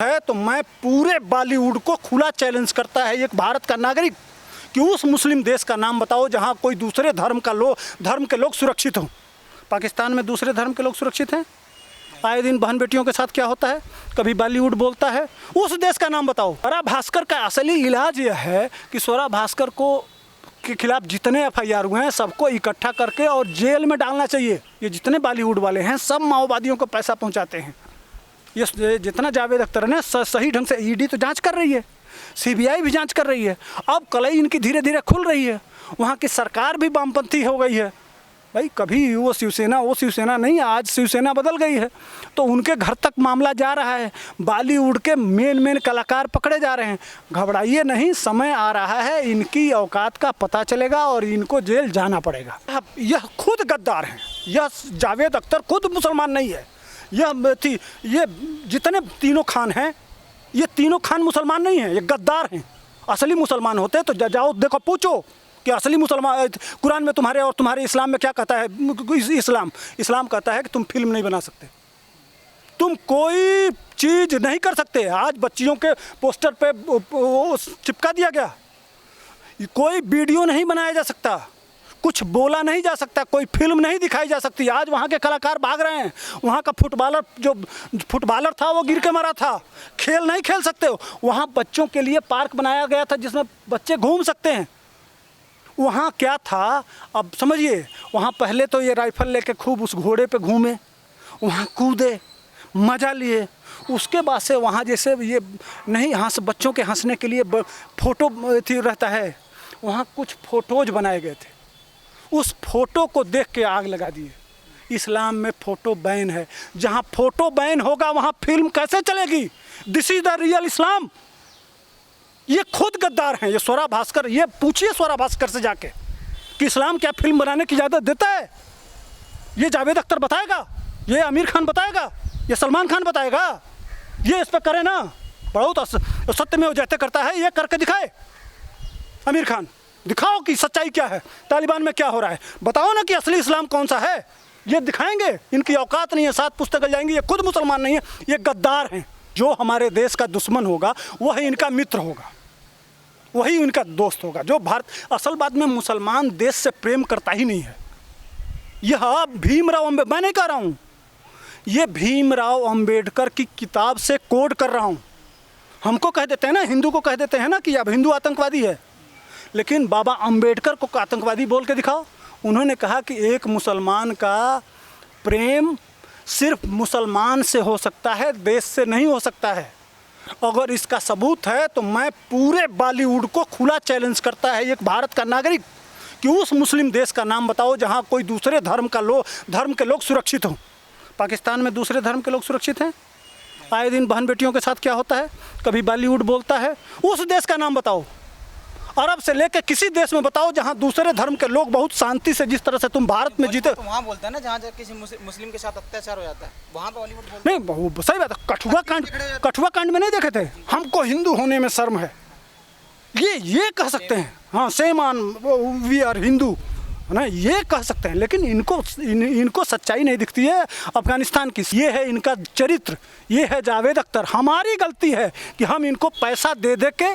है तो मैं पूरे बॉलीवुड को खुला चैलेंज करता है एक भारत का नागरिक कि उस मुस्लिम देश का नाम बताओ जहां कोई दूसरे धर्म के लोग सुरक्षित हों। पाकिस्तान में दूसरे धर्म के लोग सुरक्षित हैं? आए दिन बहन बेटियों के साथ क्या होता है? कभी बॉलीवुड बोलता है? उस देश का नाम बताओ। स्वरा भास्कर का असली इलाज यह है कि स्वरा भास्कर के खिलाफ जितने एफआईआर हुए हैं सबको इकट्ठा करके और जेल में डालना चाहिए। ये जितने बॉलीवुड वाले हैं सब माओवादियों को पैसा पहुंचाते हैं। ये जितना जावेद अख्तर ने सही ढंग से ईडी तो जांच कर रही है, सीबीआई भी जांच कर रही है, अब कलई इनकी धीरे धीरे खुल रही है। वहाँ की सरकार भी वामपंथी हो गई है। भाई कभी वो शिवसेना नहीं, आज शिवसेना बदल गई है तो उनके घर तक मामला जा रहा है। बॉलीवुड के मेन कलाकार पकड़े जा रहे हैं। घबराइए नहीं, समय आ रहा है, इनकी औकात का पता चलेगा और इनको जेल जाना पड़ेगा। यह खुद गद्दार हैं। यह जावेद अख्तर खुद मुसलमान नहीं है। ये जितने तीनों खान हैं, ये तीनों खान मुसलमान नहीं हैं, ये गद्दार हैं। असली मुसलमान होते तो जाओ देखो, पूछो कि असली मुसलमान कुरान में तुम्हारे और तुम्हारे इस्लाम में क्या कहता है। इस्लाम कहता है कि तुम फिल्म नहीं बना सकते, तुम कोई चीज़ नहीं कर सकते। आज बच्चियों के पोस्टर पे चिपका दिया गया, कोई वीडियो नहीं बनाया जा सकता, कुछ बोला नहीं जा सकता, कोई फिल्म नहीं दिखाई जा सकती। आज वहाँ के कलाकार भाग रहे हैं। वहाँ का फुटबॉलर था वो गिर के मरा था। खेल नहीं खेल सकते हो। वहाँ बच्चों के लिए पार्क बनाया गया था जिसमें बच्चे घूम सकते हैं। वहाँ क्या था अब समझिए। वहाँ पहले तो ये राइफल लेके खूब उस घोड़े पे घूमे, वहाँ कूदे, मज़ा लिए। उसके बाद से वहाँ जैसे ये नहीं बच्चों के हंसने के लिए फ़ोटो रहता है, वहाँ कुछ फ़ोटोज़ बनाए गए थे। उस फोटो को देख के आग लगा दिए। इस्लाम में फ़ोटो बैन है। जहाँ फ़ोटो बैन होगा वहाँ फिल्म कैसे चलेगी? दिस इज़ द रियल इस्लाम। ये खुद गद्दार हैं। ये स्वरा भास्कर, ये पूछिए स्वरा भास्कर से जाके कि इस्लाम क्या फिल्म बनाने की इजाज़त देता है? ये जावेद अख्तर बताएगा, ये आमिर खान बताएगा, ये सलमान खान बताएगा। ये इस पर करे ना, बहुत सत्य में वो जैसे करता है, ये करके दिखाए। आमिर खान दिखाओ कि सच्चाई क्या है, तालिबान में क्या हो रहा है, बताओ ना कि असली इस्लाम कौन सा है। ये दिखाएंगे। इनकी औकात नहीं है, 7 पुस्तकें जाएंगी। ये खुद मुसलमान नहीं है, ये गद्दार हैं। जो हमारे देश का दुश्मन होगा वही इनका मित्र होगा, वही इनका दोस्त होगा। जो भारत असल बात में मुसलमान देश से प्रेम करता ही नहीं है। यह भीमराव अम्बेडकर, मैं नहीं कह रहा हूँ, ये भीमराव अम्बेडकर की किताब से कोड कर रहा हूँ। हमको कह देते हैं ना, हिंदू को कह देते हैं ना कि अब हिंदू आतंकवादी है, लेकिन बाबा अंबेडकर को आतंकवादी बोल के दिखाओ। उन्होंने कहा कि एक मुसलमान का प्रेम सिर्फ मुसलमान से हो सकता है, देश से नहीं हो सकता है। अगर इसका सबूत है तो मैं पूरे बॉलीवुड को खुला चैलेंज करता है एक भारत का नागरिक कि उस मुस्लिम देश का नाम बताओ जहां कोई दूसरे धर्म के लोग सुरक्षित हों। पाकिस्तान में दूसरे धर्म के लोग सुरक्षित हैं? आए दिन बहन बेटियों के साथ क्या होता है? कभी बॉलीवुड बोलता है? उस देश का नाम बताओ। अरब से लेकर किसी देश में बताओ जहां दूसरे धर्म के लोग बहुत शांति से, जिस तरह से तुम भारत में जीते। तो वहाँ बोलता है ना जहाँ किसी मुस्लिम के साथ अत्याचार हो जाता है, वहाँ पे बॉलीवुड बोलता नहीं, वो सही बात है। कठुआ कांड में नहीं देखे थे? हमको हिंदू होने में शर्म है, ये कह सकते हैं। हाँ, same on we are Hindu ना, ये कह सकते हैं। लेकिन इनको सच्चाई नहीं दिखती है अफगानिस्तान की। ये है इनका चरित्र, ये है जावेद अख्तर। हमारी गलती है कि हम इनको पैसा दे के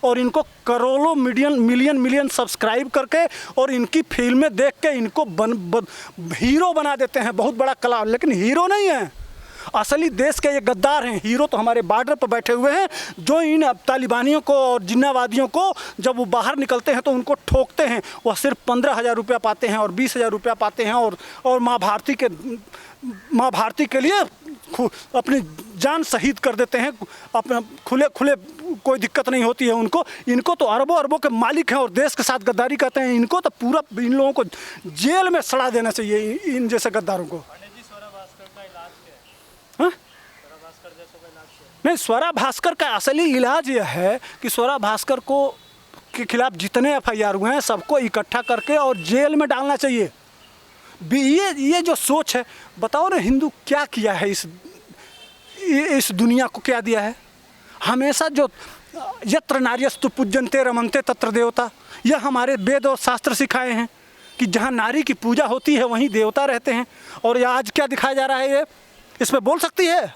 और इनको करोड़ों मिलियन सब्सक्राइब करके और इनकी फिल्में देख के इनको हीरो बना देते हैं, बहुत बड़ा कला। लेकिन हीरो नहीं है, असली देश के ये गद्दार हैं। हीरो तो हमारे बॉर्डर पर बैठे हुए हैं, जो इन तालिबानियों को और जिन्नावादियों को जब वो बाहर निकलते हैं तो उनको ठोकते हैं। वह सिर्फ 15,000 रुपया पाते हैं और 20,000 रुपया पाते हैं और माँ भारती के लिए अपनी जान शहीद कर देते हैं। अपना खुले कोई दिक्कत नहीं होती है उनको। इनको तो अरबों के मालिक हैं और देश के साथ गद्दारी करते हैं। इनको तो पूरा इन लोगों को जेल में सड़ा देना चाहिए, इन जैसे गद्दारों को। नहीं, स्वरा भास्कर का असली इलाज यह है कि स्वरा भास्कर के खिलाफ जितने एफआईआर हुए हैं सबको इकट्ठा करके और जेल में डालना चाहिए। ये जो सोच है, बताओ ना हिंदू क्या किया है, इस दुनिया को क्या दिया है? हमेशा जो यत्र नार्यस्तु पूज्यन्ते रमन्ते तत्र देवता, यह हमारे वेद और शास्त्र सिखाए हैं कि जहाँ नारी की पूजा होती है वहीं देवता रहते हैं। और ये आज क्या दिखाया जा रहा है? ये इसमें बोल सकती है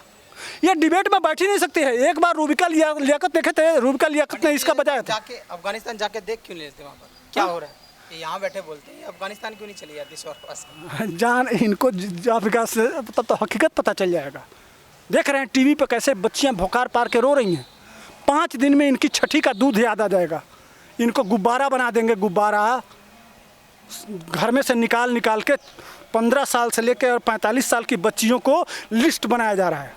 ये डिबेट में बैठ ही नहीं सकती है। एक बार रूबिका लियाकत देखे थे, रूबिका लियाकत ने इसका बजाया था। जाके अफगानिस्तान जाके देख क्यों नहीं लेते वहाँ पर, क्या हो रहा है? ये यहाँ बैठे बोलते हैं अफगानिस्तान क्यों नहीं चली जाती इस पास? जान इनको अफ्रीका से तब तो हकीकत पता चल जाएगा। देख रहे हैं टीवी पे कैसे बच्चियां भौकार पार के रो रही हैं। 5 दिन में इनकी छठी का दूध याद आ जाएगा। इनको गुब्बारा बना देंगे, गुब्बारा घर में से निकाल के 15 साल से लेकर और 45 साल की बच्चियों को लिस्ट बनाया जा रहा है,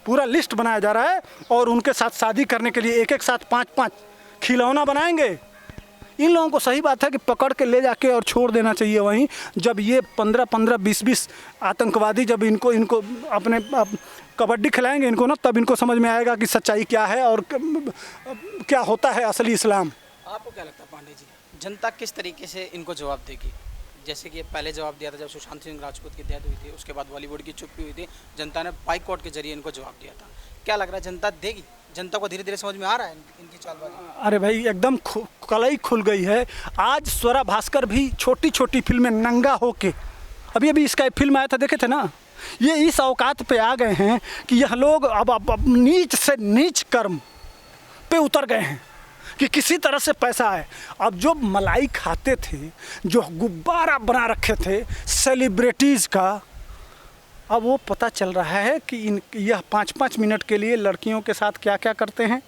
पूरा लिस्ट बनाया जा रहा है। और उनके साथ शादी करने के लिए एक साथ 5-5 खिलौना बनाएंगे। इन लोगों को सही बात है कि पकड़ के ले जाके और छोड़ देना चाहिए वहीं। जब ये 15-15, 20-20 आतंकवादी जब इनको अपने कबड्डी खिलाएंगे इनको ना, तब इनको समझ में आएगा कि सच्चाई क्या है और क्या होता है असली इस्लाम। आपको क्या लगता है पांडे जी, जनता किस तरीके से इनको जवाब देगी? जैसे कि पहले जवाब दिया था जब सुशांत सिंह राजपूत की डेथ हुई थी, उसके बाद बॉलीवुड की चुप्पी हुई थी, जनता ने बाइकआउट के जरिए इनको जवाब दिया था। क्या लग रहा है जनता देगी? जनता को धीरे धीरे समझ में आ रहा है इनकी चालबाजी? अरे भाई एकदम कलई खुल गई है। आज स्वरा भास्कर भी छोटी छोटी फिल्में नंगा होके, अभी इसका एक फिल्म आया था देखे थे ना, ये इस औकात पे आ गए हैं कि यह लोग अब नीच से नीच कर्म पे उतर गए हैं कि किसी तरह से पैसा आए। अब जो मलाई खाते थे, जो गुब्बारा बना रखे थे सेलिब्रिटीज़ का, अब वो पता चल रहा है कि यह 5-5 मिनट के लिए लड़कियों के साथ क्या क्या करते हैं,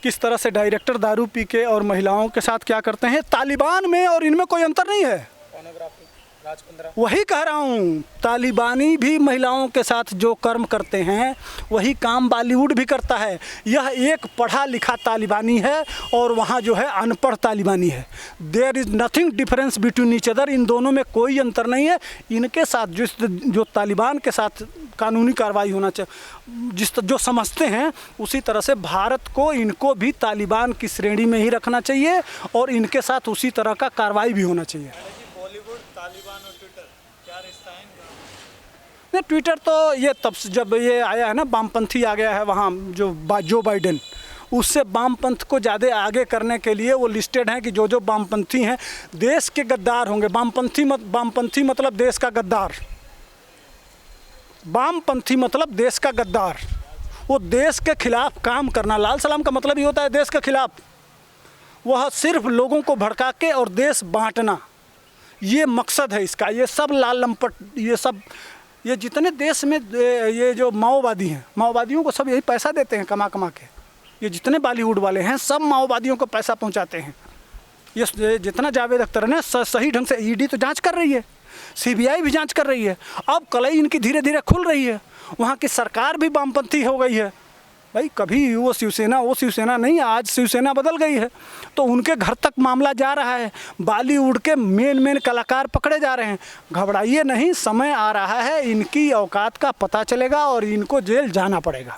किस तरह से डायरेक्टर दारू पी के और महिलाओं के साथ क्या करते हैं। तालिबान में और इनमें कोई अंतर नहीं है। वही कह रहा हूँ, तालिबानी भी महिलाओं के साथ जो कर्म करते हैं वही काम बॉलीवुड भी करता है। यह एक पढ़ा लिखा तालिबानी है और वहाँ जो है अनपढ़ तालिबानी है। There is nothing difference between each other. इन दोनों में कोई अंतर नहीं है। इनके साथ जो तालिबान के साथ कानूनी कार्रवाई होना चाहिए, जो समझते हैं उसी तरह से भारत को इनको भी तालिबान की श्रेणी में ही रखना चाहिए और इनके साथ उसी तरह का कार्रवाई भी होना चाहिए। तालिबान और ट्विटर क्या रिश्ता है इनका? नहीं, ट्विटर तो ये तब से जब ये आया है ना, वामपंथी आ गया है वहाँ, जो बाइडेन, उससे वामपंथ को ज़्यादा आगे करने के लिए वो लिस्टेड हैं कि जो वामपंथी हैं देश के गद्दार होंगे। वामपंथी मतलब देश का गद्दार, वामपंथी मतलब देश का गद्दार। वो देश के खिलाफ काम करना, लाल सलाम का मतलब ही होता है देश के खिलाफ। वह सिर्फ लोगों को भड़का के और देश बांटना, ये मकसद है इसका। ये सब लाल लंपट, ये जितने देश में ये जो माओवादी हैं, माओवादियों को सब यही पैसा देते हैं कमा के। ये जितने बॉलीवुड वाले हैं सब माओवादियों को पैसा पहुंचाते हैं। ये जितना जावेद अख्तर है ना, सही ढंग से ईडी तो जांच कर रही है, सीबीआई भी जांच कर रही है। अब कलई इनकी धीरे धीरे खुल रही है। वहाँ की सरकार भी वामपंथी हो गई है। भाई कभी वो शिवसेना नहीं, आज शिवसेना बदल गई है तो उनके घर तक मामला जा रहा है। बॉलीवुड के मेन कलाकार पकड़े जा रहे हैं। घबराइए नहीं, समय आ रहा है, इनकी औकात का पता चलेगा और इनको जेल जाना पड़ेगा।